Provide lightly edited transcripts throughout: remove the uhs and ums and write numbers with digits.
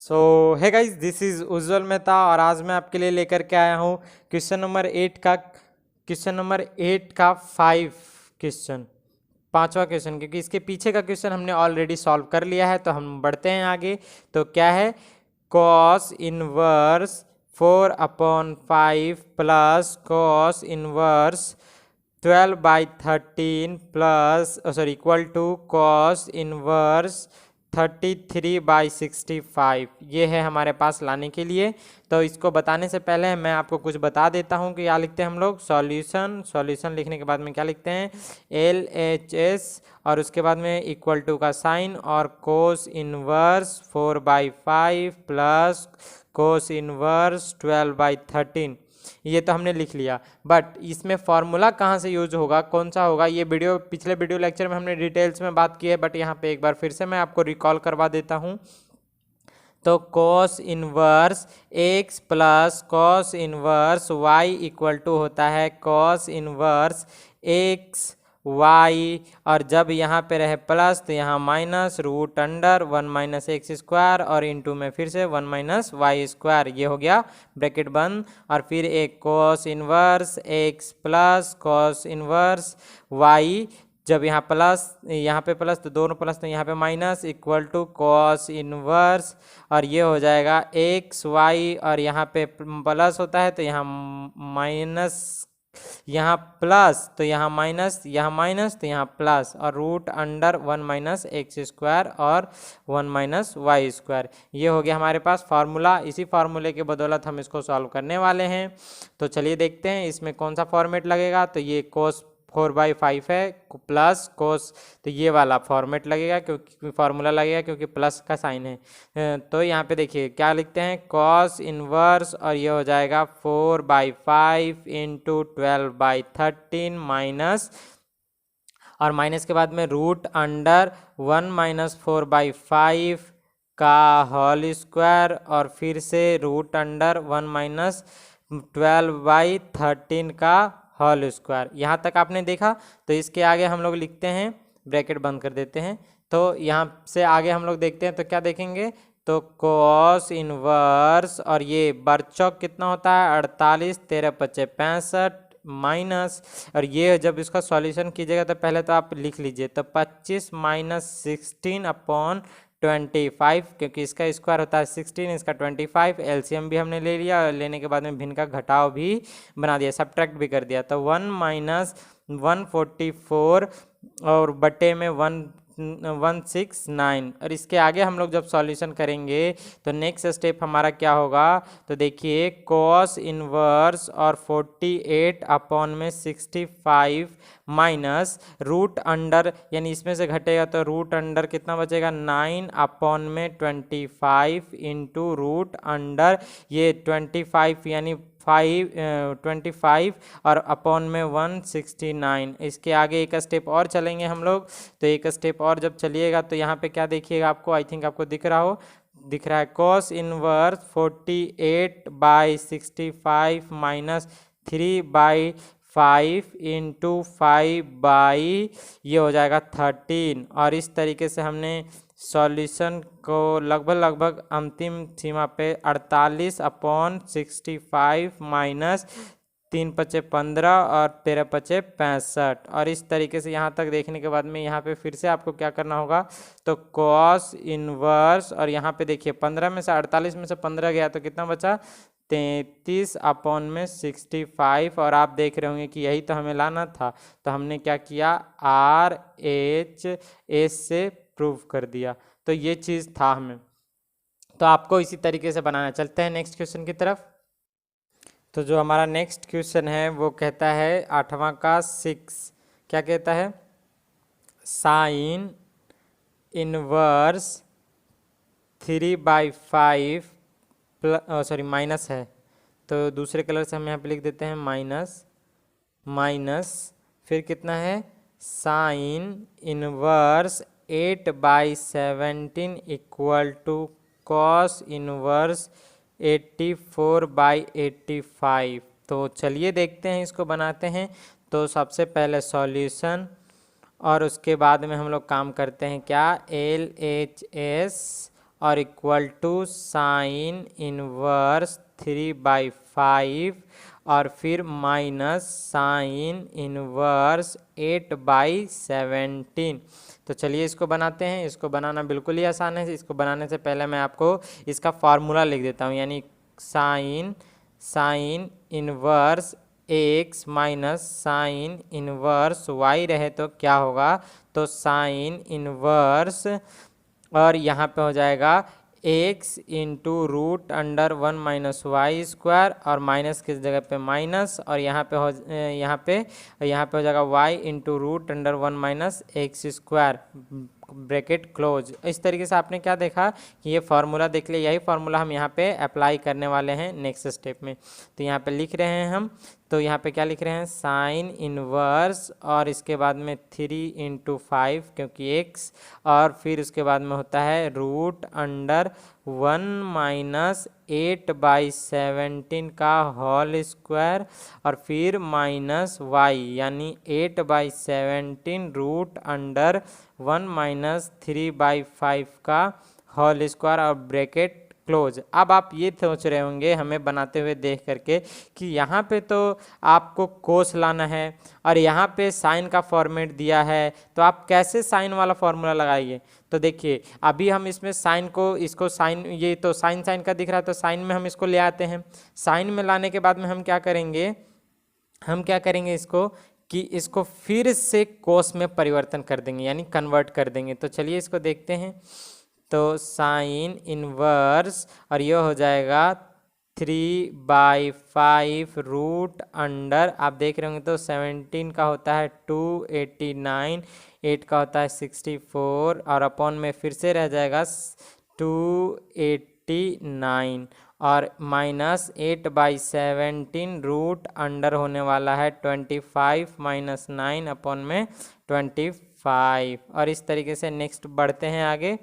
सो है guys, this is उज्ज्वल मेहता और आज मैं आपके लिए लेकर के आया हूँ क्वेश्चन नंबर 8 का 5 क्वेश्चन, पांचवा क्वेश्चन, क्योंकि इसके पीछे का क्वेश्चन हमने ऑलरेडी सॉल्व कर लिया है। तो हम बढ़ते हैं आगे। तो क्या है, cos inverse 4/5 plus cos inverse 12/13 plus equal to cos inverse 33/65। ये है हमारे पास लाने के लिए। तो इसको बताने से पहले मैं आपको कुछ बता देता हूँ कि क्या लिखते हैं हम लोग। सॉल्यूशन लिखने के बाद में क्या लिखते हैं, LHS और उसके बाद में इक्वल टू का साइन और cos inverse 4/5 plus cos inverse 12/13। ये तो हमने लिख लिया, बट इसमें फॉर्मूला कहाँ से यूज होगा, कौन सा होगा, ये पिछले वीडियो लेक्चर में हमने डिटेल्स में बात की है, बट यहाँ पे एक बार फिर से मैं आपको रिकॉल करवा देता हूँ। तो cos inverse x plus cos inverse y equal to होता है कॉस इनवर्स x y, और जब यहाँ पे रहे प्लस तो यहाँ minus root under 1 - x square और इनटू में फिर से 1 - y स्क्वायर। ये हो गया ब्रैकेट बंद, और फिर एक cos inverse x plus cos inverse y, जब यहाँ पे प्लस तो दोनों प्लस तो यहाँ पे minus equal to cos inverse, और ये हो जाएगा एक्स वाई, और यहाँ पे प्लस होता है तो यहाँ माइनस, यहाँ प्लस तो यहाँ माइनस, यहाँ माइनस तो यहाँ प्लस, और रूट अंडर 1 - x स्क्वायर और 1 - y स्क्वायर। ये हो गया हमारे पास फार्मूला। इसी फार्मूले के बदौलत हम इसको सॉल्व करने वाले हैं। तो चलिए देखते हैं इसमें कौन सा फॉर्मेट लगेगा। तो ये कोस 4/5 है प्लस कोस, तो ये वाला फॉर्मेट लगेगा क्योंकि फार्मूला लगेगा क्योंकि प्लस का साइन है। तो यहाँ पे देखिए क्या लिखते हैं, कॉस इनवर्स, और ये हो जाएगा 4/5 इंटू 12/13 माइनस, और माइनस के बाद में रूट अंडर 1 - 4/5 का होल स्क्वायर, और फिर से रूट अंडर 1 - 12/13 का होल स्क्वायर। यहाँ तक आपने देखा। तो इसके आगे हम लोग लिखते हैं, ब्रैकेट बंद कर देते हैं। तो यहाँ से आगे हम लोग देखते हैं तो क्या देखेंगे, तो कॉस इनवर्स, और ये बरचौक कितना होता है 48, 13 × 5 = 65 माइनस, और ये जब इसका सॉल्यूशन कीजिएगा तो पहले तो आप लिख लीजिए, तो 25 - 16/25, क्योंकि इसका स्क्वायर होता है 16, इसका 25, एलसीएम भी हमने ले लिया, और लेने के बाद में भिन्न का घटाव भी बना दिया, सब्ट्रैक्ट भी कर दिया। तो 1 - 144 और बटे में 169, और इसके आगे हम लोग जब सॉल्यूशन करेंगे तो नेक्स्ट स्टेप हमारा क्या होगा, तो देखिए कॉस इनवर्स और 48/65 माइनस रूट अंडर, यानी इसमें से घटेगा तो रूट अंडर कितना बचेगा 9/25 इंटू रूट अंडर ये 25 यानी 25 और अपॉन में 169। इसके आगे एक स्टेप और चलेंगे हम लोग। तो एक स्टेप और जब चलिएगा तो यहाँ पे क्या देखिएगा, आपको आई थिंक आपको दिख रहा है कॉस इनवर्स 48/65 माइनस 3/5 इंटू 5 ये हो जाएगा 13। और इस तरीके से हमने सॉल्यूशन को लगभग अंतिम सीमा पे 48/65 माइनस 3 × 5 = 15 और 13 × 5 = 65। और इस तरीके से यहाँ तक देखने के बाद में यहाँ पे फिर से आपको क्या करना होगा, तो कॉस इनवर्स, और यहाँ पे देखिए 15 में से 48 में से 15 गया तो कितना बचा 33/65। और आप देख रहे होंगे कि यही तो हमें लाना था, तो हमने क्या किया RHS से प्रूव कर दिया। तो ये चीज़ था हमें, तो आपको इसी तरीके से बनाना। चलते हैं नेक्स्ट क्वेश्चन की तरफ। तो जो हमारा नेक्स्ट क्वेश्चन है वो कहता है 8वां का 6, क्या कहता है, साइन इनवर्स 3/5 माइनस है, तो दूसरे कलर से हम यहाँ पे लिख देते हैं माइनस, फिर कितना है sine inverse 8/17 equal to cos inverse 84/85। तो चलिए देखते हैं, इसको बनाते हैं। तो सबसे पहले सॉल्यूशन, और उसके बाद में हम लोग काम करते हैं क्या, LHS और इक्वल टू साइन इनवर्स 3/5 और फिर माइनस साइन इनवर्स 8/17। तो चलिए इसको बनाते हैं। इसको बनाना बिल्कुल ही आसान है। इसको बनाने से पहले मैं आपको इसका फार्मूला लिख देता हूँ, यानी sine inverse x minus sine inverse y रहे तो क्या होगा, तो साइन इनवर्स और यहाँ पे हो जाएगा x into root under 1 - y² और माइनस किस जगह पे माइनस, और यहाँ पे हो जाएगा y into root under 1 - x², bracket close. इस तरीके से आपने क्या देखा कि ये फार्मूला देख लिया, यही फार्मूला हम यहाँ पे अप्लाई करने वाले हैं नेक्स्ट स्टेप में। तो यहाँ पे लिख रहे हैं हम, तो यहाँ पे क्या लिख रहे हैं, साइन इनवर्स और इसके बाद में 3 × 5 क्योंकि x, और फिर उसके बाद में होता है रूट अंडर 1 - 8/17 का होल स्क्वायर और फिर माइनस y यानी 8/17 रूट अंडर 1 - 3/5 का होल स्क्वायर और ब्रैकेट क्लोज। अब आप ये सोच रहे होंगे हमें बनाते हुए देख करके कि यहाँ पे तो आपको कोस लाना है और यहाँ पे साइन का फॉर्मेट दिया है, तो आप कैसे साइन वाला फॉर्मूला लगाइए। तो देखिए अभी हम इसमें साइन को, इसको साइन, ये तो साइन का दिख रहा है, तो साइन में हम इसको ले आते हैं। साइन में लाने के बाद में हम क्या करेंगे इसको कि इसको फिर से कोस में परिवर्तन कर देंगे, यानी कन्वर्ट कर देंगे। तो चलिए इसको देखते हैं। तो साइन इनवर्स और ये हो जाएगा 3/5 रूट अंडर, आप देख रहे होंगे तो 17 का होता है 289, 8 का होता है 64 और अपॉन में फिर से रह जाएगा 289 और माइनस 8/17 रूट अंडर होने वाला है 25 - 9 अपॉन में 25। और इस तरीके से नेक्स्ट बढ़ते हैं आगे।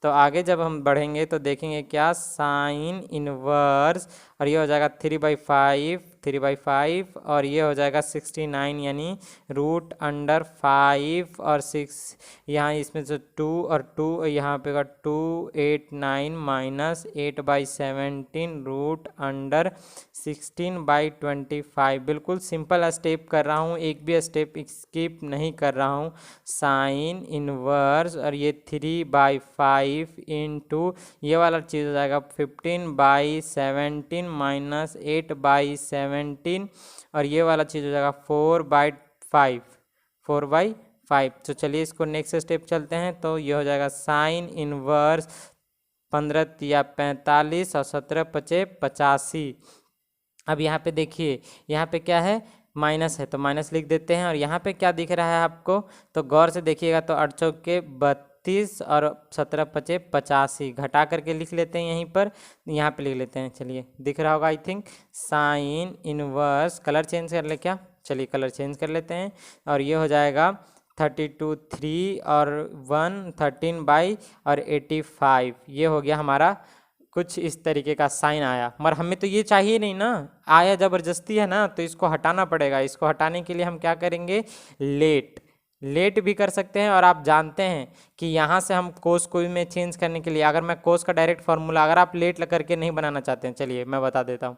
तो आगे जब हम बढ़ेंगे तो देखेंगे क्या, साइन इनवर्स और ये हो जाएगा 3/5 और ये हो जाएगा 69 यानी रूट अंडर 5 और 6, यहाँ इसमें से 2 और 2 यहाँ पे का 289 माइनस 8/17 रूट अंडर 16/25। बिल्कुल सिंपल स्टेप कर रहा हूँ, एक भी स्टेप स्किप नहीं कर रहा हूँ। साइन इनवर्स और ये 3/5 इंटू ये वाला चीज़ हो जाएगा 15/17 माइनस 8/17 और ये वाला चीज़ हो जाएगा 4/5। तो चलिए इसको नेक्स्ट स्टेप चलते हैं। तो ये हो जाएगा साइन इनवर्स 15 या 45 और 17 × 85। अब यहाँ पे देखिए, यहाँ पे क्या है, माइनस है तो माइनस लिख देते हैं। और यहाँ पे क्या दिख रहा है आपको, तो गौर से देखिएगा तो 8 चौके 32 और 17 × 85 घटा करके लिख लेते हैं यहीं पर, यहाँ पे लिख लेते हैं। चलिए दिख रहा होगा I think. Sine inverse, colour change कर ले क्या, चलिए कलर चेंज कर लेते हैं। और ये हो जाएगा 32 3 और 1 13 और 85। ये हो गया हमारा, कुछ इस तरीके का साइन आया। मगर हमें तो ये चाहिए नहीं ना, आया ज़बरदस्ती है ना, तो इसको हटाना पड़ेगा। इसको हटाने के लिए हम क्या करेंगे, लेट भी कर सकते हैं। और आप जानते हैं कि यहाँ से हम कोस को में चेंज करने के लिए, अगर मैं कोस का डायरेक्ट फार्मूला, अगर आप लेट करके नहीं बनाना चाहते हैं, चलिए मैं बता देता हूँ।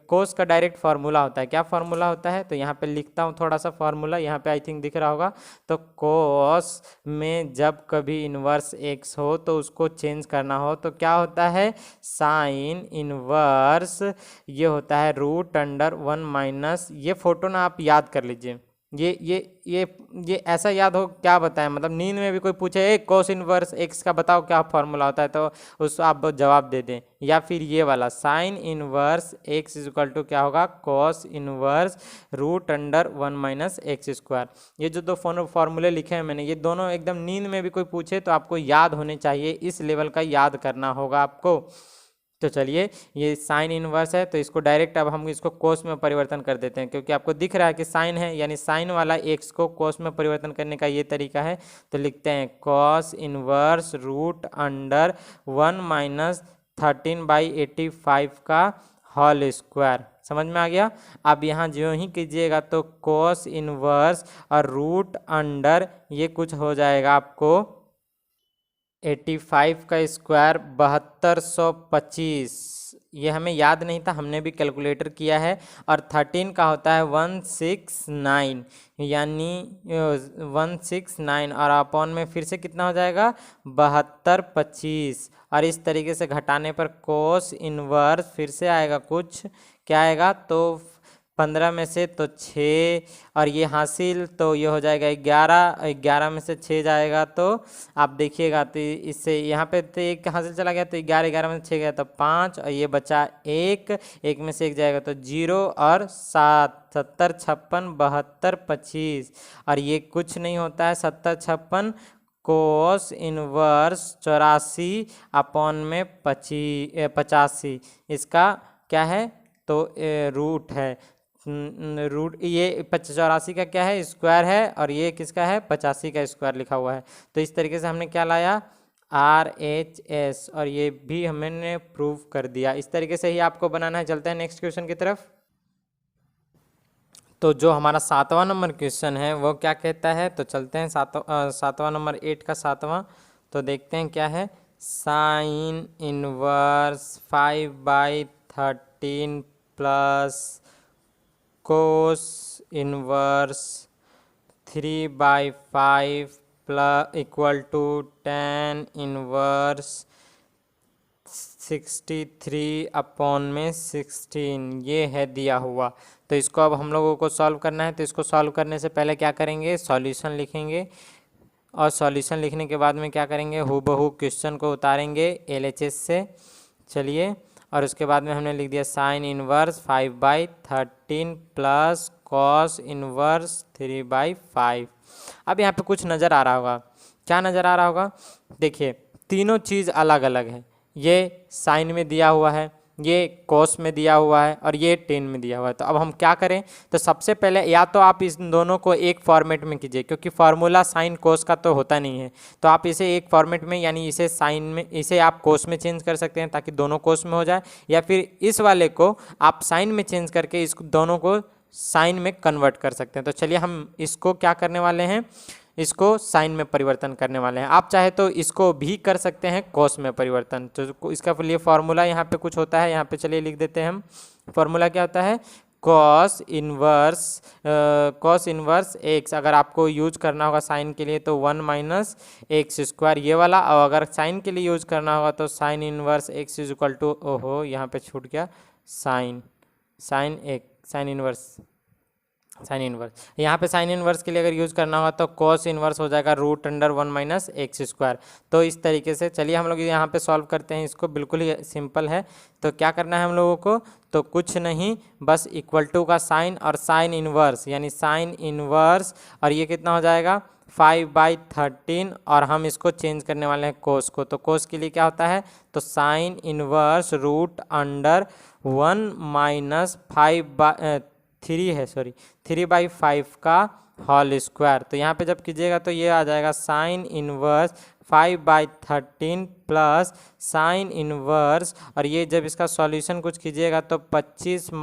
कोस का डायरेक्ट फार्मूला होता है, क्या फार्मूला होता है, तो यहाँ पे लिखता हूँ थोड़ा सा फार्मूला, यहाँ पे आई थिंक दिख रहा होगा। तो कोस में जब कभी इनवर्स एक्स हो तो उसको चेंज करना हो तो क्या होता है, साइन इनवर्स ये होता है रूट अंडर 1 माइनस, ये फोटो ना आप याद कर लीजिए, ये ऐसा याद हो, क्या बताएं, मतलब नींद में भी कोई पूछे ए कोस इनवर्स एक्स का बताओ क्या फॉर्मूला होता है, तो उसको आप जवाब दे दें। या फिर ये वाला sine inverse x equal to क्या होगा, कोस इनवर्स रूट अंडर 1 - x²। ये जो दो फॉर्मूले लिखे हैं मैंने, ये दोनों एकदम नींद में भी कोई पूछे तो आपको याद होने चाहिए, इस लेवल का याद करना होगा आपको। तो चलिए ये साइन इनवर्स है तो इसको डायरेक्ट अब हम इसको कोस में परिवर्तन कर देते हैं, क्योंकि आपको दिख रहा है कि साइन है, यानी साइन वाला एक्स को कोस में परिवर्तन करने का ये तरीका है। तो लिखते हैं कॉस इनवर्स रूट अंडर 1 - 13/85 का होल स्क्वायर। समझ में आ गया। अब यहाँ जो ही कीजिएगा तो कॉस इनवर्स और रूट अंडर ये कुछ हो जाएगा आपको 85 का स्क्वायर 7225, ये हमें याद नहीं था, हमने भी कैलकुलेटर किया है। और 13 का होता है 169, यानी 169, और अपॉन में फिर से कितना हो जाएगा 7225। और इस तरीके से घटाने पर कोस इनवर्स फिर से आएगा, कुछ क्या आएगा तो 15 में से तो 6, और ये हासिल तो ये हो जाएगा 11, 11 में से 6 जाएगा तो आप देखिएगा तो इससे यहाँ पे तो एक हासिल चला गया, तो 11, 11 में से 6 गया तो 5, और ये बचा 1, 1 में से 1 जाएगा तो 0 और 7, 70, 56, 72, 25, और ये कुछ नहीं होता है 70, 56 कोस इनवर्स 84 अपॉन में 85, इसका क्या है तो रूट है। रूट ये 84 का क्या है स्क्वायर है, और ये किसका है 85 का स्क्वायर लिखा हुआ है। तो इस तरीके से हमने क्या लाया RHS, और ये भी हमने प्रूव कर दिया। इस तरीके से ही आपको बनाना है। चलते हैं नेक्स्ट क्वेश्चन की तरफ। तो जो हमारा 7वां नंबर क्वेश्चन है वो क्या कहता है, तो चलते हैं 7वां नंबर 8 का 7वां। तो देखते हैं क्या है, sine inverse 5/13 plus cos inverse 3/5 plus equal to tan inverse 63 upon में 16, ये है दिया हुआ। तो इसको अब हम लोगों को सॉल्व करना है। तो इसको सॉल्व करने से पहले क्या करेंगे, सॉल्यूशन लिखेंगे, और सॉल्यूशन लिखने के बाद में क्या करेंगे, हूबहू क्वेश्चन को उतारेंगे LHS से। चलिए, और उसके बाद में हमने लिख दिया sign inverse 5/13 plus cos inverse 3/5। अब यहाँ पे कुछ नज़र आ रहा होगा, क्या नज़र आ रहा होगा, देखिए तीनों चीज़ अलग अलग है। ये साइन में दिया हुआ है, ये कोस में दिया हुआ है, और ये टेन में दिया हुआ है। तो अब हम क्या करें, तो सबसे पहले या तो आप इस दोनों को एक फॉर्मेट में कीजिए, क्योंकि फार्मूला साइन कोस का तो होता नहीं है। तो आप इसे एक फॉर्मेट में, यानी इसे साइन में, इसे आप कोस में चेंज कर सकते हैं ताकि दोनों कोस में हो जाए, या फिर इस वाले को आप साइन में चेंज करके इस दोनों को साइन में कन्वर्ट कर सकते हैं। तो चलिए हम इसको क्या करने वाले हैं, इसको साइन में परिवर्तन करने वाले हैं। आप चाहे तो इसको भी कर सकते हैं कोस में परिवर्तन। तो इसका लिए फॉर्मूला यहाँ पे कुछ होता है, यहाँ पे चलिए लिख देते हैं हम। फॉर्मूला क्या होता है, कॉस इनवर्स एक्स, अगर आपको यूज करना होगा साइन के लिए तो 1 - x², ये वाला। और अगर साइन के लिए यूज करना होगा तो sine inverse x is equal to, ओहो यहाँ पे छूट गया, साइन इनवर्स। यहाँ पे साइन इनवर्स के लिए अगर यूज़ करना होगा तो कॉस इनवर्स हो जाएगा √1 - x²। तो इस तरीके से चलिए हम लोग यहाँ पे सॉल्व करते हैं इसको, बिल्कुल ही सिंपल है। तो क्या करना है हम लोगों को, तो कुछ नहीं, बस इक्वल टू का साइन और साइन इनवर्स, यानी साइन इनवर्स, और ये कितना हो जाएगा 5/13, और हम इसको चेंज करने वाले हैं कोस को। तो कोस के लिए क्या होता है, तो साइन इनवर्स √1 - 3/5 का होल स्क्वायर। तो यहाँ पे जब कीजिएगा तो ये आ जाएगा sine inverse 5/13 plus sine inverse, और ये जब इसका सॉल्यूशन कुछ कीजिएगा तो 25 -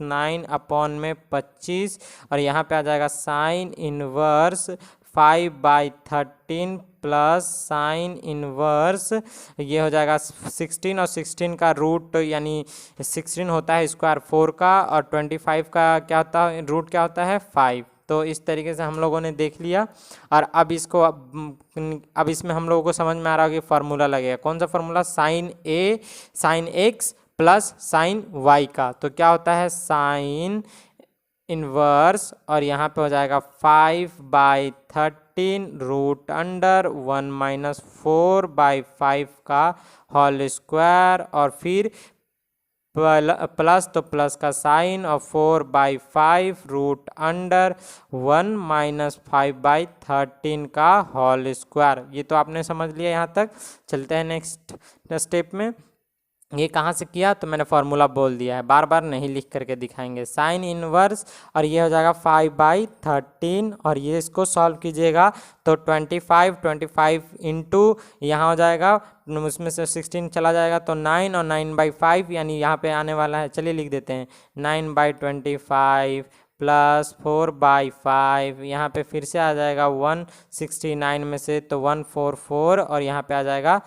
9 अपॉन में 25, और यहाँ पे आ जाएगा sine inverse 5/13 plus sine inverse, ये हो जाएगा 16, और 16 का रूट, यानी 16 होता है स्क्वायर 4 का, और 25 का क्या होता है, रूट क्या होता है 5। तो इस तरीके से हम लोगों ने देख लिया। और अब इसको अब इसमें हम लोगों को समझ में आ रहा है कि फार्मूला लगेगा, कौन सा formula, sine x plus sine y का। तो क्या होता है साइन इनवर्स, और यहाँ पे हो जाएगा 5/13 √1 - 4/5 का होल स्क्वायर, और फिर प्लस, तो प्लस का साइन, और 4/5 √1 - 5/13 का होल स्क्वायर। ये तो आपने समझ लिया यहाँ तक। चलते हैं नेक्स्ट स्टेप में। ये कहाँ से किया, तो मैंने फार्मूला बोल दिया है, बार बार नहीं लिख करके दिखाएंगे। साइन इनवर्स, और ये हो जाएगा 5/13, और ये इसको सॉल्व कीजिएगा तो 25 इंटू यहाँ हो जाएगा, उसमें से 16 चला जाएगा तो 9, और 9/5 यानी यहाँ पे आने वाला है, चलिए लिख देते हैं 9/25 प्लस 4/5, यहाँ पे फिर से आ जाएगा 169 में से तो 144 और यहाँ पे आ जाएगा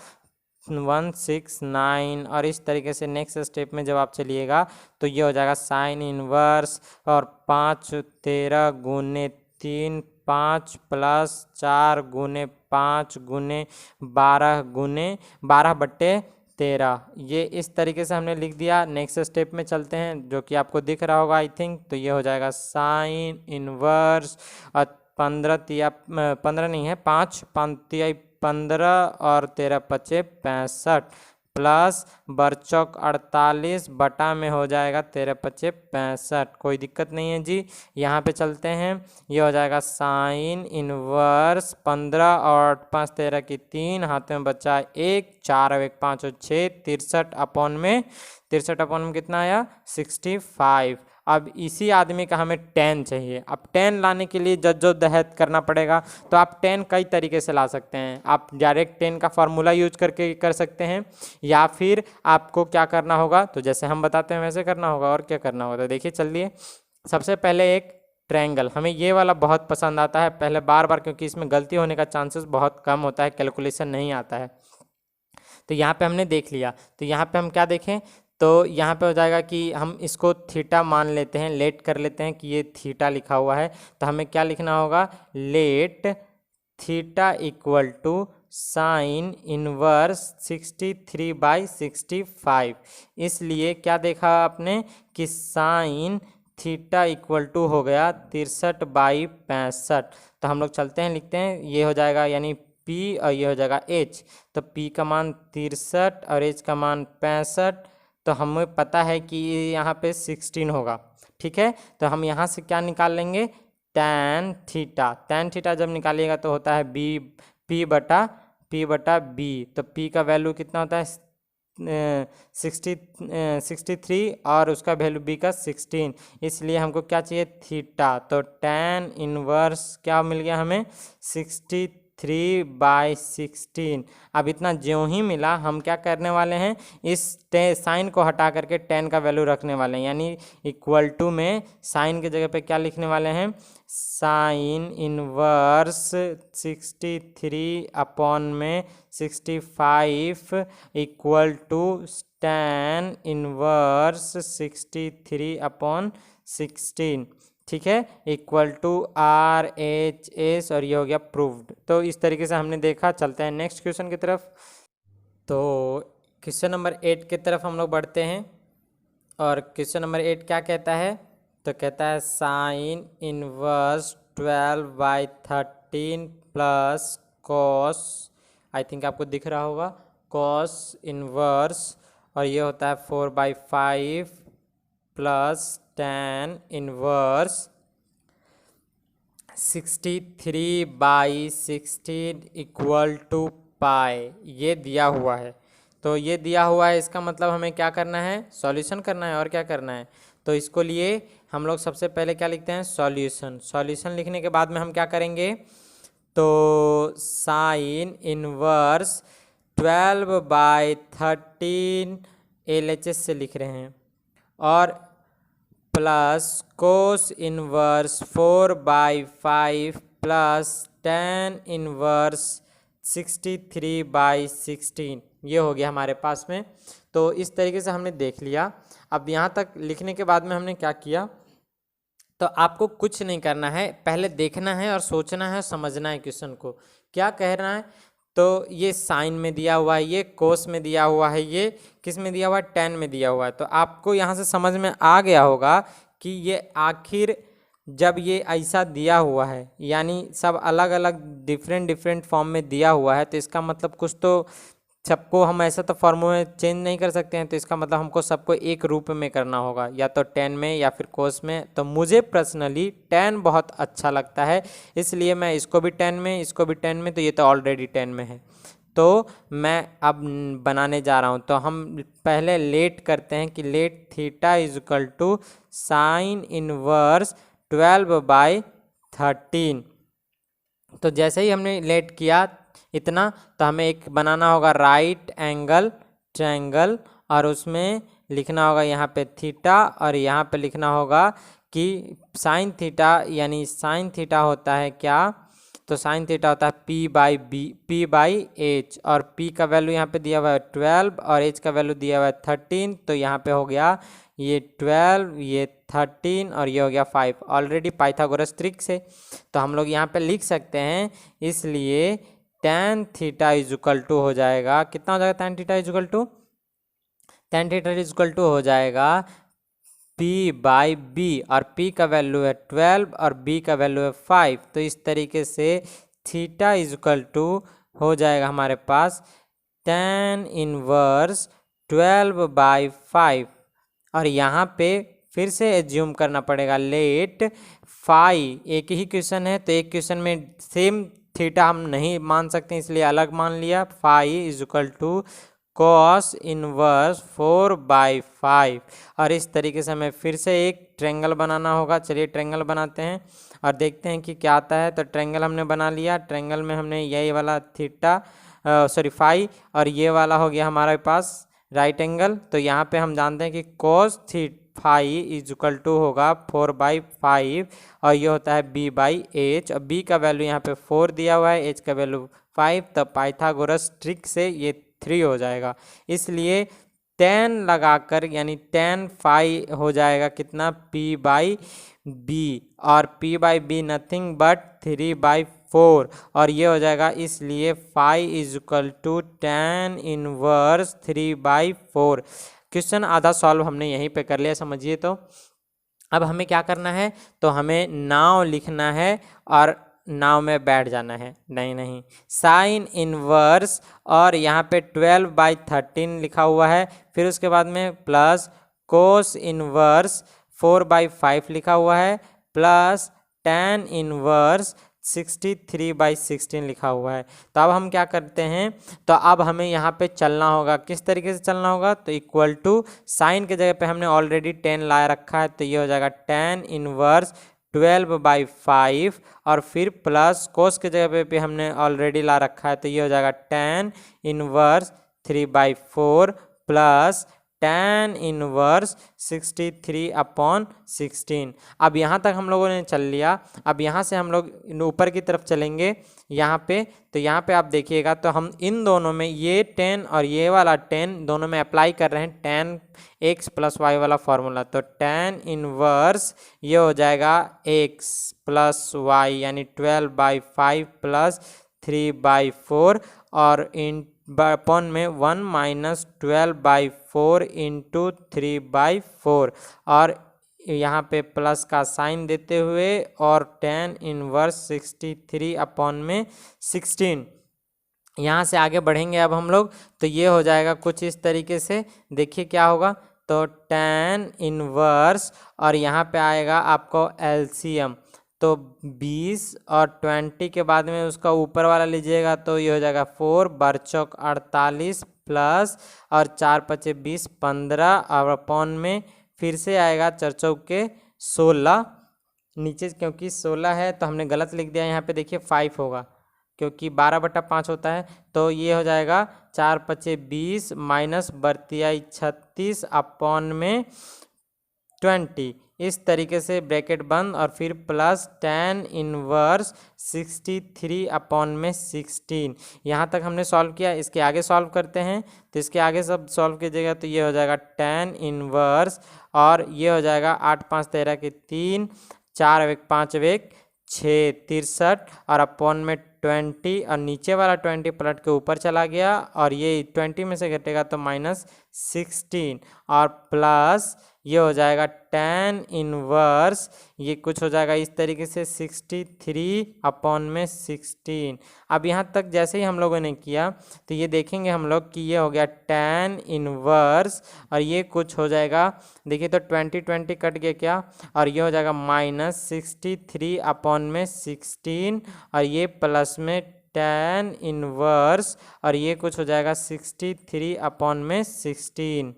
169। और इस तरीके से नेक्स्ट स्टेप में जब आप चलिएगा तो ये हो जाएगा साइन इनवर्स और 5 13 गुने 3 5 प्लस 4 गुने 5 गुने 12 गुने 12/13। ये इस तरीके से हमने लिख दिया। नेक्स्ट स्टेप में चलते हैं जो कि आपको दिख रहा होगा आई थिंक। तो ये हो जाएगा साइन इनवर्स और 15 नहीं है 5 5 15 और 13 5 65 प्लस बरचौक 48 बटा में हो जाएगा 13 5 65। कोई दिक्कत नहीं है जी। यहाँ पे चलते हैं। ये हो जाएगा साइन इनवर्स 15 और 5 13 की 3 हाथ में बचा 1 4 और 1 5 और 6 63 अपॉन में कितना आया 65। अब इसी आदमी का हमें 10 चाहिए। अब 10 लाने के लिए जद्दोजहद करना पड़ेगा। तो आप 10 कई तरीके से ला सकते हैं। आप डायरेक्ट 10 का फार्मूला यूज करके कर सकते हैं या फिर आपको क्या करना होगा तो जैसे हम बताते हैं वैसे करना होगा। और क्या करना होगा तो देखिए चलिए। सबसे पहले एक ट्रायंगल, हमें ये वाला बहुत पसंद आता है पहले बार बार, क्योंकि इसमें गलती होने का चांसेस बहुत कम होता है, कैलकुलेशन नहीं आता है। तो यहाँ पे हमने देख लिया। तो यहाँ पे हम क्या देखें तो यहाँ पे हो जाएगा कि हम इसको थीटा मान लेते हैं, लेट कर लेते हैं कि ये थीटा लिखा हुआ है। तो हमें क्या लिखना होगा, let theta equal to sine inverse 63/65। इसलिए क्या देखा आपने कि साइन थीटा इक्वल टू हो गया 63/65। तो हम लोग चलते हैं लिखते हैं। ये हो जाएगा यानी P और ये हो जाएगा H। तो P का मान 63 और H का मान 65। तो हमें पता है कि यहाँ पे 16 होगा। ठीक है, तो हम यहाँ से क्या निकाल लेंगे, tan थीटा। tan थीटा जब निकालिएगा तो होता है P बटा B। तो P का वैल्यू कितना होता है 63 और उसका वैल्यू B का 16। इसलिए हमको क्या चाहिए थीटा। तो tan इनवर्स क्या मिल गया हमें 63/16। अब इतना ज्यों ही मिला हम क्या करने वाले हैं, इस साइन को हटा करके tan का वैल्यू रखने वाले हैं। यानी इक्वल टू में साइन की जगह पे क्या लिखने वाले हैं, sine inverse 63/65 equal to tan inverse 63/16। ठीक है, इक्वल टू RHS और ये हो गया प्रूव्ड। तो इस तरीके से हमने देखा। चलते हैं नेक्स्ट क्वेश्चन की तरफ। तो क्वेश्चन नंबर 8 की तरफ हम लोग बढ़ते हैं। और क्वेश्चन नंबर 8 क्या कहता है, तो कहता है sine inverse 12/13 plus cos, I think आपको दिख रहा होगा, कॉस इनवर्स और ये होता है 4/5 plus tan inverse 63/16 equal to pi. ये दिया हुआ है। तो ये दिया हुआ है, इसका मतलब हमें क्या करना है, सॉल्यूशन करना है। और क्या करना है, तो इसको लिए हम लोग सबसे पहले क्या लिखते हैं, सॉल्यूशन। सॉल्यूशन लिखने के बाद में हम क्या करेंगे, तो साइन इनवर्स 12/13 LHS से लिख रहे हैं और plus cos inverse 4/5 plus tan inverse 63/16। ये हो गया हमारे पास में। तो इस तरीके से हमने देख लिया। अब यहाँ तक लिखने के बाद में हमने क्या किया, तो आपको कुछ नहीं करना है, पहले देखना है और सोचना है, समझना है क्वेश्चन को क्या कह रहा है। तो ये साइन में दिया हुआ है, ये कोस में दिया हुआ है, ये किस में दिया हुआ है, tan में दिया हुआ है। तो आपको यहाँ से समझ में आ गया होगा कि ये आखिर जब ये ऐसा दिया हुआ है, यानी सब अलग अलग डिफरेंट फॉर्म में दिया हुआ है, तो इसका मतलब कुछ तो सबको हम ऐसा तो फॉर्मूला चेंज नहीं कर सकते हैं। तो इसका मतलब हमको सबको एक रूप में करना होगा, या तो tan में या फिर कोस में। तो मुझे पर्सनली tan बहुत अच्छा लगता है, इसलिए मैं इसको भी tan में, इसको भी tan में। तो ये तो ऑलरेडी tan में है, तो मैं अब बनाने जा रहा हूँ। तो हम पहले लेट करते हैं कि let theta is equal to sine inverse 12/13। तो जैसे ही हमने लेट किया इतना, तो हमें एक बनाना होगा राइट एंगल ट्रायंगल और उसमें लिखना होगा यहाँ पे थीटा और यहाँ पे लिखना होगा कि साइन थीटा यानी साइन थीटा होता है क्या, तो साइन थीटा होता है P/H, और P का वैल्यू यहाँ पे दिया हुआ है 12 और H का वैल्यू दिया हुआ है 13। तो यहाँ पे हो गया ये 12, ये 13 और ये हो गया 5, ऑलरेडी पाइथागोरस ट्रिक से। तो हम लोग यहाँ पे लिख सकते हैं, इसलिए tan theta is equal to हो जाएगा, कितना हो जाएगा tan theta is equal to, tan theta is equal to हो जाएगा P/B, और P का वैल्यू है 12 और B का वैल्यू है 5। तो इस तरीके से थीटा इज इक्वल टू हो जाएगा हमारे पास tan इनवर्स 12/5। और यहाँ पे फिर से एज्यूम करना पड़ेगा, लेट फाई, एक ही क्वेश्चन है तो एक क्वेश्चन में सेम थीटा हम नहीं मान सकते, इसलिए अलग मान लिया। Phi is equal to cos inverse 4/5। और इस तरीके से हमें फिर से एक ट्रायंगल बनाना होगा। चलिए ट्रायंगल बनाते हैं और देखते हैं कि क्या आता है। तो ट्रायंगल हमने बना लिया, ट्रायंगल में हमने यही वाला थीटा फाई और ये वाला हो गया हमारे पास राइट एंगल। तो यहाँ पे हम जानते हैं कि cos phi is equal to होगा 4/5 और ये होता है B/H, और B का वैल्यू यहाँ पे 4 दिया हुआ है, H का वैल्यू 5। तब पाइथागोरस ट्रिक से ये 3 हो जाएगा, इसलिए tan लगाकर यानी tan फाई हो जाएगा कितना P/B, और P/B नथिंग बट 3/4 और ये हो जाएगा, इसलिए phi is equal to tan inverse 3/4। Question आधा सॉल्व हमने यहीं पे कर लिया, समझिए। तो अब हमें क्या करना है, तो हमें नाव लिखना है और नाव में बैठ जाना है। नहीं साइन इनवर्स, और यहाँ पे 12/13 लिखा हुआ है, फिर उसके बाद में प्लस कोस इनवर्स 4/5 लिखा हुआ है, प्लस tan इनवर्स 63/16 लिखा हुआ है। तो अब हम क्या करते हैं, तो अब हमें यहाँ पे चलना होगा, किस तरीके से चलना होगा, तो इक्वल टू साइन के जगह पे हमने ऑलरेडी 10 ला रखा है, तो ये हो जाएगा tan इनवर्स 12/5 और फिर प्लस कोस के जगह पे हमने ऑलरेडी ला रखा है, तो ये हो जाएगा tan inverse 3/4 plus tan inverse 63/16। अब यहाँ तक हम लोगों ने चल लिया। अब यहाँ से हम लोग ऊपर की तरफ चलेंगे यहाँ पे, तो यहाँ पे आप देखिएगा, तो हम इन दोनों में ये 10 और ये वाला 10 दोनों में अप्लाई कर रहे हैं tan x + y वाला फॉर्मूला। तो tan इनवर्स ये हो जाएगा x + y यानी 12/5 प्लस 3/4 और इन अपॉन में 1 - 12/4 इंटू 3/4 और यहाँ पे प्लस का साइन देते हुए और tan इनवर्स 63/16। यहाँ से आगे बढ़ेंगे अब हम लोग, तो ये हो जाएगा कुछ इस तरीके से। देखिए क्या होगा, तो tan इनवर्स और यहाँ पे आएगा आपको एलसीएम, तो 20 और 20 के बाद में उसका ऊपर वाला लीजिएगा, तो ये हो जाएगा 4 bar चौक 48 प्लस और 4 × 5 = 20 15 और अपॉन में फिर से आएगा 4 चौके 16, नीचे क्योंकि 16 है तो हमने गलत लिख दिया, यहाँ पे देखिए 5 होगा क्योंकि 12/5 होता है। तो ये हो जाएगा 4 × 5 = 20 माइनस 36 अपॉन में 20, इस तरीके से ब्रैकेट बंद और फिर प्लस tan इनवर्स 63/16। यहाँ तक हमने सॉल्व किया। इसके आगे सॉल्व करते हैं, तो इसके आगे सब सॉल्व कीजिएगा, तो ये हो जाएगा tan इनवर्स और ये हो जाएगा 8 × 5 = 13 के 3 4 × 1 = 5 × 1 = 6 63 और अपॉन में 20 और नीचे वाला 20 पलट के ऊपर चला गया और ये 20 में से घटेगा तो -16 और प्लस ये हो जाएगा tan इनवर्स, ये कुछ हो जाएगा इस तरीके से 63/16। अब यहाँ तक जैसे ही हम लोगों ने किया तो ये देखेंगे हम लोग कि ये हो गया tan इनवर्स और ये कुछ हो जाएगा, देखिए तो 20 कट गया क्या और ये हो जाएगा -63/16 और ये प्लस में tan इनवर्स और ये कुछ हो जाएगा 63/16।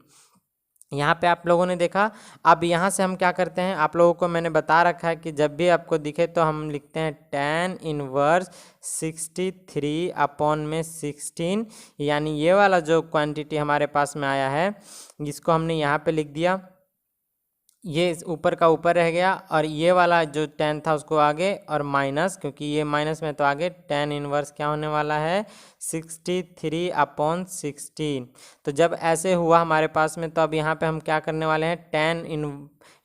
यहाँ पे आप लोगों ने देखा। अब यहाँ से हम क्या करते हैं, आप लोगों को मैंने बता रखा है कि जब भी आपको दिखे तो हम लिखते हैं tan इनवर्स 63/16, यानी ये वाला जो क्वांटिटी हमारे पास में आया है इसको हमने यहाँ पे लिख दिया, ये ऊपर का ऊपर रह गया और ये वाला जो tan था उसको आगे और माइनस, क्योंकि ये माइनस में तो आगे tan इनवर्स क्या होने वाला है 63/16। तो जब ऐसे हुआ हमारे पास में, तो अब यहाँ पे हम क्या करने वाले हैं, tan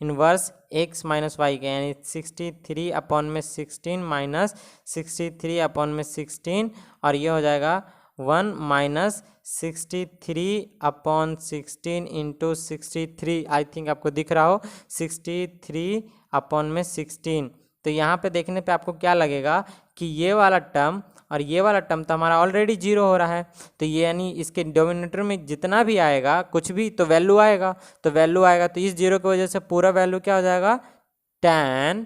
inverse x minus y का, यानी 63/16 माइनस 63/16, और ये हो जाएगा 1 माइनस 63/16 इंटू 63, आई थिंक आपको दिख रहा हो 63/16। तो यहाँ पे देखने पे आपको क्या लगेगा कि ये वाला टर्म और ये वाला टर्म तो हमारा ऑलरेडी जीरो हो रहा है, तो ये यानी इसके डिनोमिनेटर में जितना भी आएगा कुछ भी तो वैल्यू आएगा, तो इस जीरो की वजह से पूरा वैल्यू क्या हो जाएगा, tan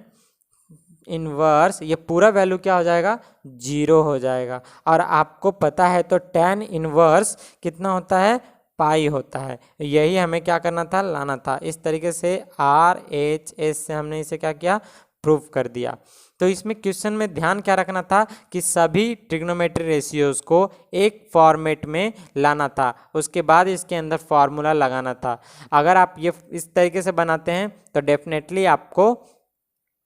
इनवर्स, ये पूरा वैल्यू क्या हो जाएगा, जीरो हो जाएगा। और आपको पता है तो tan इनवर्स कितना होता है, पाई होता है। यही हमें क्या करना था, लाना था। इस तरीके से RHS से हमने इसे क्या किया, प्रूव कर दिया। तो इसमें क्वेश्चन में ध्यान क्या रखना था कि सभी ट्रिग्नोमेट्री रेशियोज को एक फॉर्मेट में लाना था, उसके बाद इसके अंदर फॉर्मूला लगाना था। अगर आप ये इस तरीके से बनाते हैं तो डेफिनेटली आपको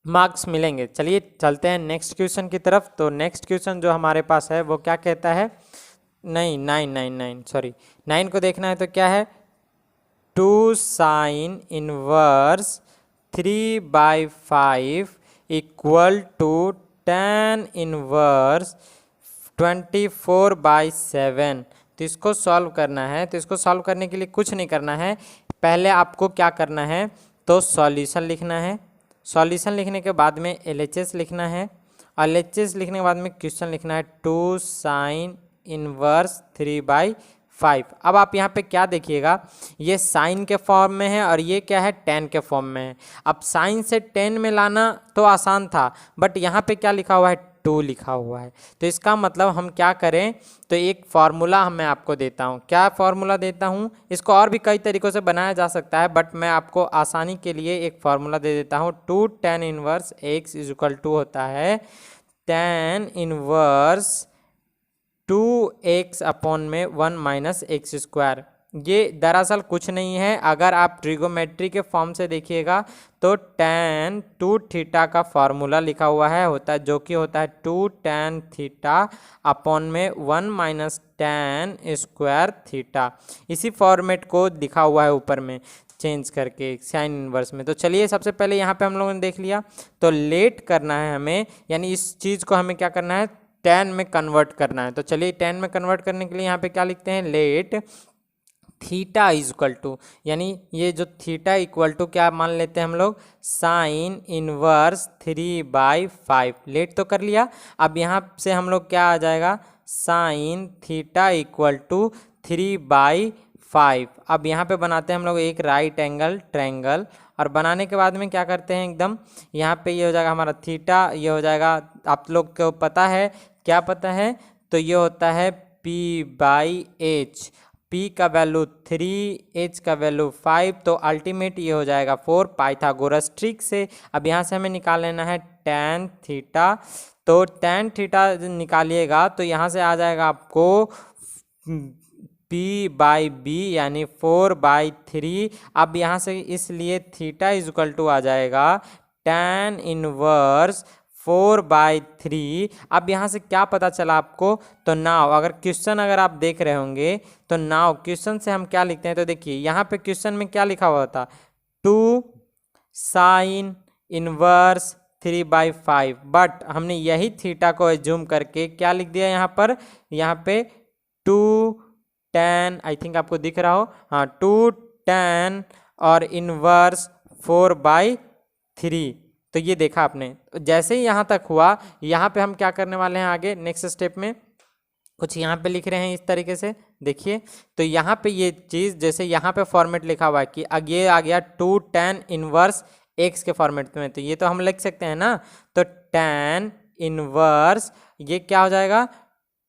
मार्क्स मिलेंगे। चलिए चलते हैं नेक्स्ट क्वेश्चन की तरफ। तो नेक्स्ट क्वेश्चन जो हमारे पास है वो क्या कहता है, नहीं 9 को देखना है। तो क्या है, 2 sine inverse 3/5 equal to tan inverse 24/7। तो इसको सॉल्व करना है। तो इसको सॉल्व करने के लिए कुछ नहीं करना है, पहले आपको क्या करना है, तो सॉल्यूशन लिखना है। सॉल्यूशन लिखने के बाद में LHS लिखना है, और LHS लिखने के बाद में क्वेश्चन लिखना है 2 साइन इनवर्स 3/5। अब आप यहाँ पे क्या देखिएगा, ये साइन के फॉर्म में है और ये क्या है, tan के फॉर्म में है। अब साइन से tan में लाना तो आसान था, बट यहाँ पे क्या लिखा हुआ है, 2 लिखा हुआ है। तो इसका मतलब हम क्या करें, तो एक फार्मूला मैं आपको देता हूँ। क्या फार्मूला देता हूँ, इसको और भी कई तरीक़ों से बनाया जा सकता है, बट मैं आपको आसानी के लिए एक फार्मूला दे देता हूँ। 2 tan inverse x is equal to होता है tan इनवर्स 2x अपॉन में 1 माइनस एक्स स्क्वायर। ये दरअसल कुछ नहीं है, अगर आप ट्रिगोमेट्री के फॉर्म से देखिएगा तो tan 2 थीटा का फार्मूला लिखा हुआ है, होता है जो कि होता है 2 tan थीटा अपॉन में 1 माइनस tan स्क्वायर थीटा। इसी फॉर्मेट को लिखा हुआ है ऊपर में चेंज करके साइन इनवर्स में। तो चलिए सबसे पहले यहाँ पे हम लोगों ने देख लिया, तो लेट करना है हमें, यानी इस चीज़ को हमें क्या करना है, tan में कन्वर्ट करना है। तो चलिए tan में कन्वर्ट करने के लिए यहाँ पे क्या लिखते हैं, let theta is equal to, यानी ये जो थीटा इक्वल टू क्या मान लेते हैं हम लोग, साइन इनवर्स 3/5। लेट तो कर लिया, अब यहाँ से हम लोग क्या आ जाएगा, साइन थीटा इक्वल टू 3/5। अब यहाँ पे बनाते हैं हम लोग एक राइट एंगल ट्रायंगल, और बनाने के बाद में क्या करते हैं, एकदम यहाँ पे ये हो जाएगा हमारा थीटा, ये हो जाएगा, आप लोग को पता है, क्या पता है, तो ये होता है P/H। P का वैल्यू 3, H का वैल्यू 5, तो अल्टीमेट ये हो जाएगा 4। पाइथागोरस ट्रिक से अब यहाँ से हमें निकाल लेना है tan थीटा। तो tan थीटा निकालिएगा तो यहाँ से आ जाएगा आपको P/B यानी 4/3। अब यहाँ से इसलिए थीटा इज इक्वल टू आ जाएगा tan इनवर्स 4/3। अब यहाँ से क्या पता चला आपको, तो नाउ अगर क्वेश्चन अगर आप देख रहे होंगे तो नाउ क्वेश्चन से हम क्या लिखते हैं, तो देखिए यहाँ पे क्वेश्चन में क्या लिखा हुआ था, 2 साइन इनवर्स 3/5, बट हमने यही थीटा को एज्यूम करके क्या लिख दिया यहाँ पे 2 tan, आई थिंक आपको दिख रहा हो, हाँ 2 tan और इनवर्स 4/3। तो ये देखा आपने, जैसे ही यहाँ तक हुआ, यहाँ पे हम क्या करने वाले हैं आगे नेक्स्ट स्टेप में, कुछ यहाँ पे लिख रहे हैं इस तरीके से, देखिए। तो यहाँ पे ये चीज़ जैसे यहाँ पे फॉर्मेट लिखा हुआ है कि ये आ गया 2 tan इनवर्स x के फॉर्मेट में, तो ये तो हम लिख सकते हैं ना, तो tan इनवर्स ये क्या हो जाएगा,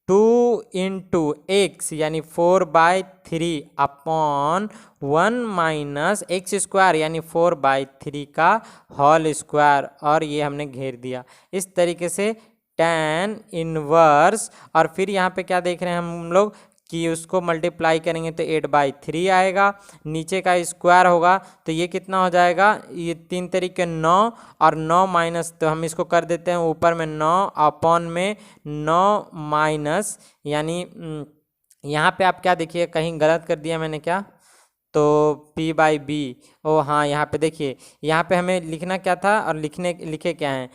2 इंटू एक्स यानी 4/3 अपॉन 1 माइनस एक्स स्क्वायर यानी 4/3 का होल स्क्वायर, और ये हमने घेर दिया इस तरीके से tan इनवर्स। और फिर यहाँ पे क्या देख रहे हैं हम लोग, कि उसको मल्टीप्लाई करेंगे तो 8/3 आएगा, नीचे का स्क्वायर होगा तो ये कितना हो जाएगा, ये 3 तरीके 9 और 9 माइनस, तो हम इसको कर देते हैं ऊपर में 9 अपॉन में 9 माइनस, यानी यहाँ पे आप क्या देखिए कहीं गलत कर दिया मैंने क्या, तो p/b, ओ हाँ यहाँ पे देखिए, यहाँ पे हमें लिखना क्या था और लिखे क्या है,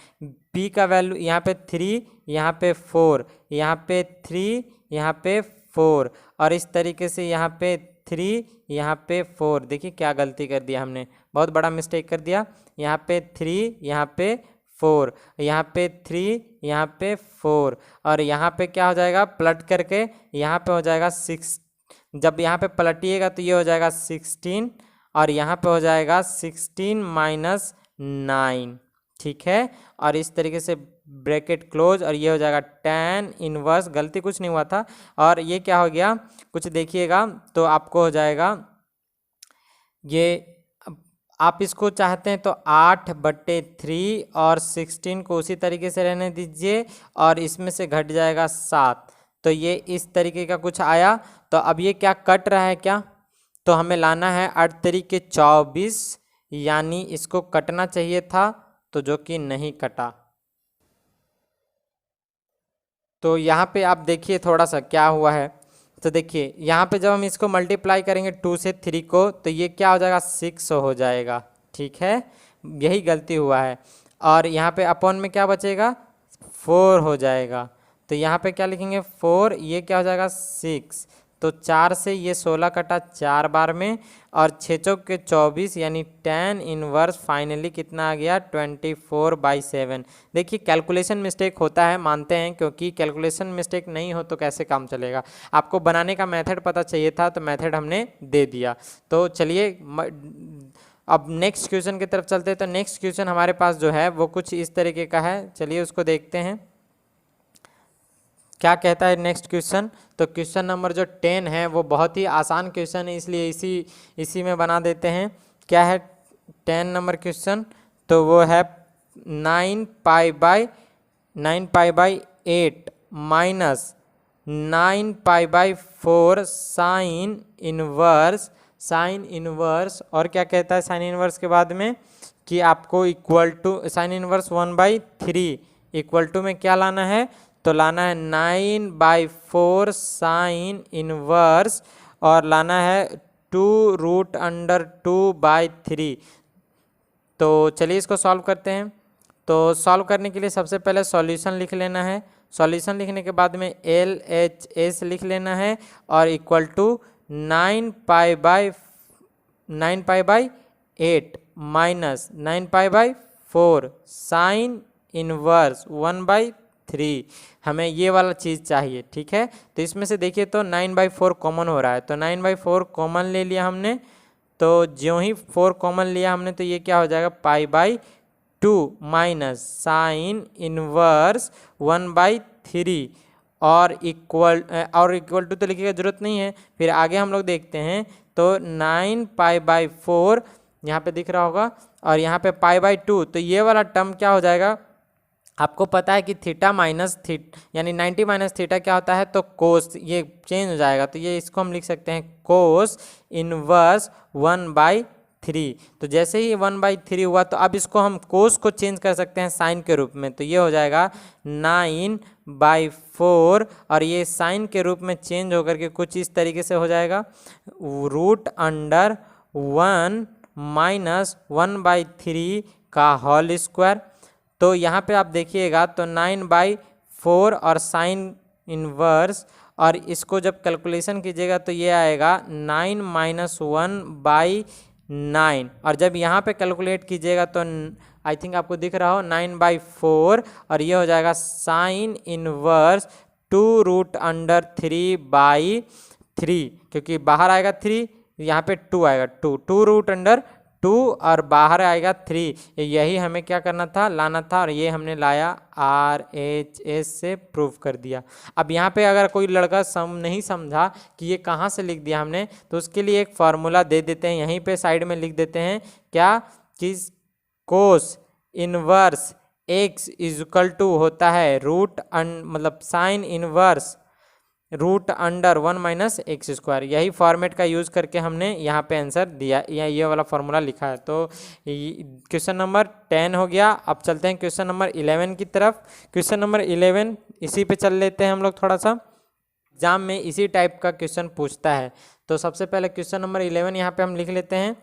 b का वैल्यू यहाँ पे 3, यहाँ पे 4, यहाँ पे 3, यहाँ पे 4, और इस तरीके से यहाँ पे 3, यहाँ पे 4। देखिए क्या गलती कर दिया हमने, बहुत बड़ा मिस्टेक कर दिया। यहाँ पे 3, यहाँ पे 4, यहाँ पे 3, यहाँ पे 4, और यहाँ पे क्या हो जाएगा, पलट करके यहाँ पे हो जाएगा 6, जब यहाँ पे पलटिएगा तो ये हो जाएगा 16, और यहाँ पे हो जाएगा 16 माइनस 9, ठीक है। और इस तरीके से ब्रैकेट क्लोज, और ये हो जाएगा tan इनवर्स, गलती कुछ नहीं हुआ था, और ये क्या हो गया कुछ देखिएगा तो आपको हो जाएगा, ये आप इसको चाहते हैं तो 8/3 और 16 को उसी तरीके से रहने दीजिए, और इसमें से घट जाएगा 7, तो ये इस तरीके का कुछ आया। तो अब ये क्या कट रहा है क्या, तो हमें लाना है 8 तरीके 24, यानी इसको कटना चाहिए था, तो जो कि नहीं कटा। तो यहाँ पे आप देखिए थोड़ा सा क्या हुआ है, तो देखिए यहाँ पे जब हम इसको मल्टीप्लाई करेंगे 2 से 3 को, तो ये क्या हो जाएगा 6 हो जाएगा, ठीक है, यही गलती हुआ है। और यहाँ पे अपॉन में क्या बचेगा 4 हो जाएगा, तो यहाँ पे क्या लिखेंगे 4, ये क्या हो जाएगा 6, तो 4 से ये 16 कटा 4 बार में, और 6 चौक के 24, यानी tan इनवर्स फाइनली कितना आ गया 24/7। देखिए कैलकुलेशन मिस्टेक होता है, मानते हैं, क्योंकि कैलकुलेशन मिस्टेक नहीं हो तो कैसे काम चलेगा। आपको बनाने का मेथड पता चाहिए था, तो मेथड हमने दे दिया। तो चलिए अब नेक्स्ट क्वेश्चन की तरफ चलते हैं। तो नेक्स्ट क्वेश्चन हमारे पास जो है वो कुछ इस तरीके का है, चलिए उसको देखते हैं क्या कहता है नेक्स्ट क्वेश्चन। तो क्वेश्चन नंबर जो 10 है वो बहुत ही आसान क्वेश्चन है, इसलिए इसी में बना देते हैं। क्या है 10 नंबर क्वेश्चन, तो वो है 9π/8 माइनस 9π/4 साइन इनवर्स, और क्या कहता है साइन इनवर्स के बाद में कि आपको equal to sine inverse 1/3 equal to में क्या लाना है, तो लाना है 9/4 साइन इनवर्स, और लाना है 2√√2/3। तो चलिए इसको सॉल्व करते हैं। तो सॉल्व करने के लिए सबसे पहले सॉल्यूशन लिख लेना है, सॉल्यूशन लिखने के बाद में LHS लिख लेना है, और equal to 9π/8 minus 9π/4 sine inverse 1/3, हमें ये वाला चीज़ चाहिए, ठीक है। तो इसमें से देखिए तो 9/4 कॉमन हो रहा है, तो 9/4 कॉमन ले लिया हमने, तो ज्यों ही 4 कॉमन लिया हमने तो ये क्या हो जाएगा π/2 माइनस साइन इनवर्स 1/3, और इक्वल टू तो लिखने की जरूरत नहीं है। फिर आगे हम लोग देखते हैं, तो 9π/4 यहाँ पे दिख रहा होगा, और यहाँ पे π/2, तो ये वाला टर्म क्या हो जाएगा, आपको पता है कि थीटा माइनस यानी 90 माइनस थीटा क्या होता है, तो कोस, ये चेंज हो जाएगा, तो ये इसको हम लिख सकते हैं कोस इनवर्स 1/3। तो जैसे ही 1/3 हुआ, तो अब इसको हम कोस को चेंज कर सकते हैं साइन के रूप में, तो ये हो जाएगा 9/4, और ये साइन के रूप में चेंज होकर के कुछ इस तरीके से हो जाएगा √1 माइनस 1/3 का होल स्क्वायर। तो यहाँ पे आप देखिएगा तो 9/4 और साइन इनवर्स, और इसको जब कैलकुलेशन कीजिएगा तो ये आएगा 9 - 1/9, और जब यहाँ पे कैलकुलेट कीजिएगा तो आई थिंक आपको दिख रहा हो 9/4, और ये हो जाएगा साइन इनवर्स 2√3/3, क्योंकि बाहर आएगा 3, यहाँ पे 2 आएगा, 2√2 और बाहर आएगा 3। यही हमें क्या करना था, लाना था, और ये हमने लाया RHS से प्रूव कर दिया। अब यहाँ पे अगर कोई लड़का नहीं समझा कि ये कहाँ से लिख दिया हमने, तो उसके लिए एक फार्मूला दे देते हैं, यहीं पे साइड में लिख देते हैं क्या, कि cos inverse x equal to होता है मतलब sine inverse root under 1 minus x square. यही फॉर्मेट का यूज़ करके हमने यहाँ पे आंसर दिया या ये वाला फॉर्मूला लिखा है। तो क्वेश्चन नंबर 10 हो गया। अब चलते हैं क्वेश्चन नंबर 11 की तरफ। क्वेश्चन नंबर 11 इसी पे चल लेते हैं हम लोग थोड़ा सा, एग्जाम में इसी टाइप का क्वेश्चन पूछता है। तो सबसे पहले क्वेश्चन नंबर 11 यहाँ पे हम लिख लेते हैं।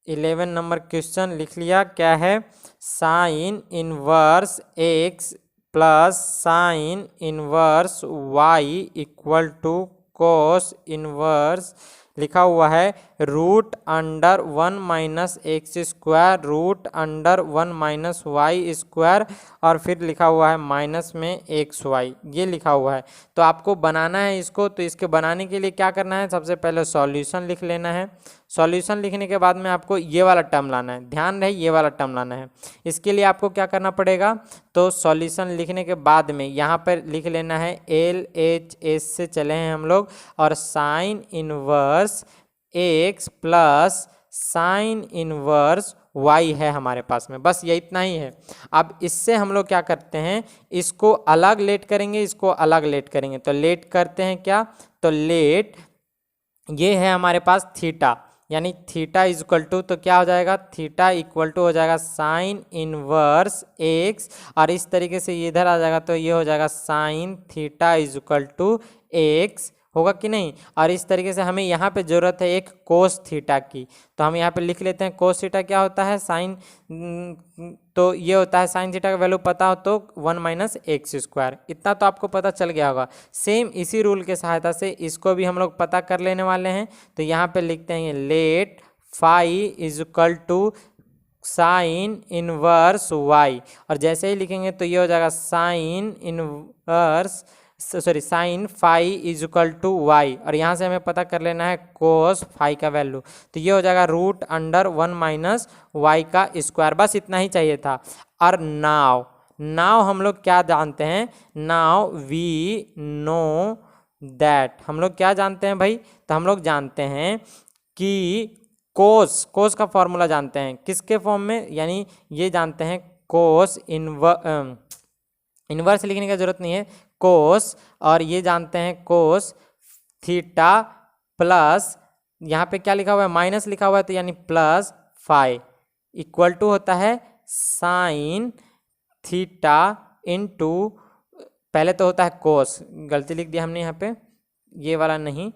11 नंबर क्वेश्चन लिख लिया। क्या है? Sine inverse x plus sine inverse y equal to cos inverse लिखा हुआ है root under 1 minus x square root under 1 minus y square और फिर लिखा हुआ है माइनस में एक्स वाई, ये लिखा हुआ है। तो आपको बनाना है इसको। तो इसके बनाने के लिए क्या करना है? सबसे पहले सॉल्यूशन लिख लेना है। सॉल्यूशन लिखने के बाद में आपको ये वाला टर्म लाना है, ध्यान रहे ये वाला टर्म लाना है। इसके लिए आपको क्या करना पड़ेगा? तो सॉल्यूशन लिखने के बाद में यहाँ पर लिख लेना है LHS से चले हैं हम लोग, और sine inverse x plus sine inverse y है हमारे पास में, बस ये इतना ही है। अब इससे हम लोग क्या करते हैं? इसको अलग लेट करेंगे, इसको अलग लेट करेंगे। तो लेट करते हैं क्या? तो लेट ये है हमारे पास थीटा, यानी थीटा इज इक्वल टू, तो क्या हो जाएगा? थीटा इक्वल टू हो जाएगा साइन इनवर्स एक्स, और इस तरीके से ये इधर आ जाएगा तो ये हो जाएगा sine theta is equal to x, होगा कि नहीं? और इस तरीके से हमें यहाँ पे ज़रूरत है एक कोस थीटा की, तो हम यहाँ पे लिख लेते हैं कोस थीटा क्या होता है? साइन, तो ये होता है साइन थीटा का वैल्यू पता हो तो 1 माइनस एक्स स्क्वायर। इतना तो आपको पता चल गया होगा। सेम इसी रूल के सहायता से इसको भी हम लोग पता कर लेने वाले हैं। तो यहाँ पे लिखते हैं let phi is equal to sine inverse y, और जैसे ही लिखेंगे तो ये हो जाएगा sine inverse sine phi is equal to y, और यहाँ से हमें पता कर लेना है कोस फाई का वैल्यू। तो ये हो जाएगा रूट अंडर 1 माइनस वाई का स्क्वायर। बस इतना ही चाहिए था। और नाव हम लोग क्या जानते हैं? नाव वी नो दैट, हम लोग क्या जानते हैं भाई? तो हम लोग जानते हैं कि कोस का फॉर्मूला जानते हैं। किसके फॉर्म में? यानी ये जानते हैं कोस इनवर्स लिखने की जरूरत नहीं है, कोस, और ये जानते हैं कोस थीटा प्लस, यहाँ पे क्या लिखा हुआ है? माइनस लिखा हुआ है, तो यानी प्लस फाई इक्वल टू होता है साइन थीटा इनटू, पहले तो होता है कोस, गलती लिख दिया हमने यहाँ पे, ये वाला नहीं,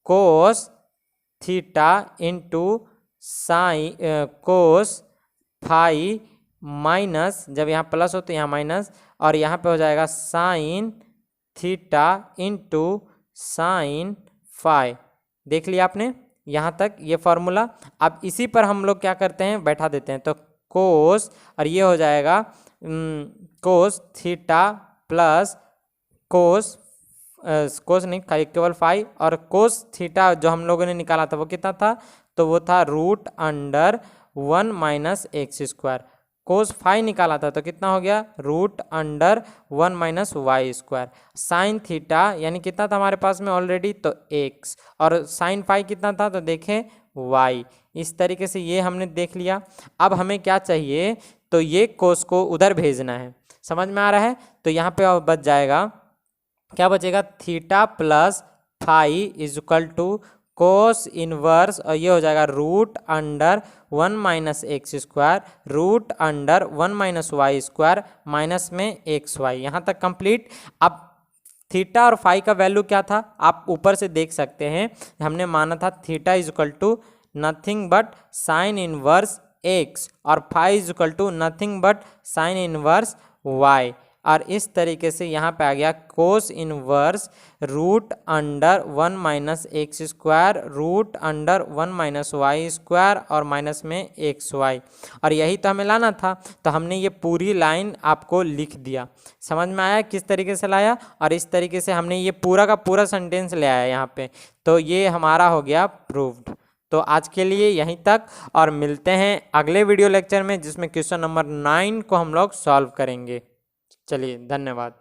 cos theta into sine cos phi minus, जब यहाँ प्लस हो तो यहाँ माइनस, और यहाँ पे हो जाएगा sine theta into sine phi. देख लिया आपने यहाँ तक ये फॉर्मूला। अब इसी पर हम लोग क्या करते हैं? बैठा देते हैं। तो कोस, और ये हो जाएगा कोस थीटा प्लस कोस नहीं, केवल फाई, और कोस थीटा जो हम लोगों ने निकाला था वो कितना था? तो वो था root under 1 minus x square. Cos phi निकाला था तो कितना हो गया? Root under 1 minus y square. Sine theta यानी कितना था हमारे पास में ऑलरेडी? तो एक्स, और साइन फाई कितना था? तो देखें वाई। इस तरीके से ये हमने देख लिया। अब हमें क्या चाहिए? तो ये कोस को उधर भेजना है, समझ में आ रहा है? तो यहाँ पे अब बच जाएगा, क्या बचेगा? Theta plus phi is equal to cos inverse, और ये हो जाएगा root under 1 minus x square root under 1 minus y square minus में एक्स वाई। यहाँ तक कंप्लीट। अब थीटा और फाई का वैल्यू क्या था आप ऊपर से देख सकते हैं। हमने माना था theta is equal to nothing but sine inverse x और phi is equal to nothing but sine inverse y, और इस तरीके से यहाँ पे आ गया cos inverse root under 1 minus x square root under 1 minus y square और माइनस में एक्स वाई, और यही तो हमें लाना था। तो हमने ये पूरी लाइन आपको लिख दिया। समझ में आया किस तरीके से लाया? और इस तरीके से हमने ये पूरा का पूरा सेंटेंस ले आया यहाँ पे। तो ये हमारा हो गया प्रूव्ड। तो आज के लिए यहीं तक, और मिलते हैं अगले वीडियो लेक्चर में जिसमें क्वेश्चन नंबर 9 को हम लोग सॉल्व करेंगे। चलिए, धन्यवाद।